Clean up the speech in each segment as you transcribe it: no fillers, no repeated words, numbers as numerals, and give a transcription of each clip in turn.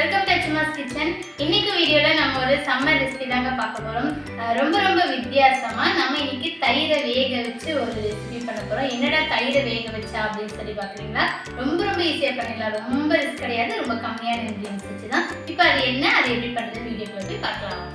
Welcome to Achuma's kitchen. இன்னைக்கு வீடியோல நம்ம ஒரு சம்மர் ரெசிபி தாங்க பார்க்க போறோம். ரொம்ப வித்தியாசமா நம்ம இன்னைக்கு தயிரை வேக வச்சு ஒரு ரெசிபி பண்ண போறோம். என்னடா தயிரை வேக வச்சா அப்படின்னு சொல்லி பாக்குறீங்களா? ரொம்ப ஈஸியா பண்ணிடலாம். ரொம்ப ரிஸ்க் கிடையாது. ரொம்ப கம்மியான இன்கிரிடியன்ஸ் வச்சு தான். இப்போ அது என்ன, அதை எப்படி பண்றது வீடியோக்குள்ள போய் பார்க்கலாம்.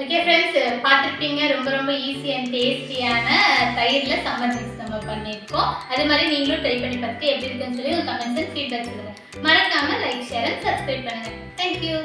ஓகே ஃப்ரெண்ட்ஸ், பார்த்துருப்பீங்க ரொம்ப ஈஸி அண்ட் டேஸ்டியான தயிரில் சம்மர் மிக்ஸ் நம்ம பண்ணியிருக்கோம். அதே மாதிரி நீங்களும் ட்ரை பண்ணி பார்த்துட்டு எப்படி இருக்குன்னு சொல்லி உங்கள் கமெண்ட்ஸ் அண்ட் ஃபீட்பேக் சொல்லுங்கள். மறக்காமல் லைக், ஷேர் அண்ட் சப்ஸ்கிரைப் பண்ணுங்கள். தேங்க்யூ.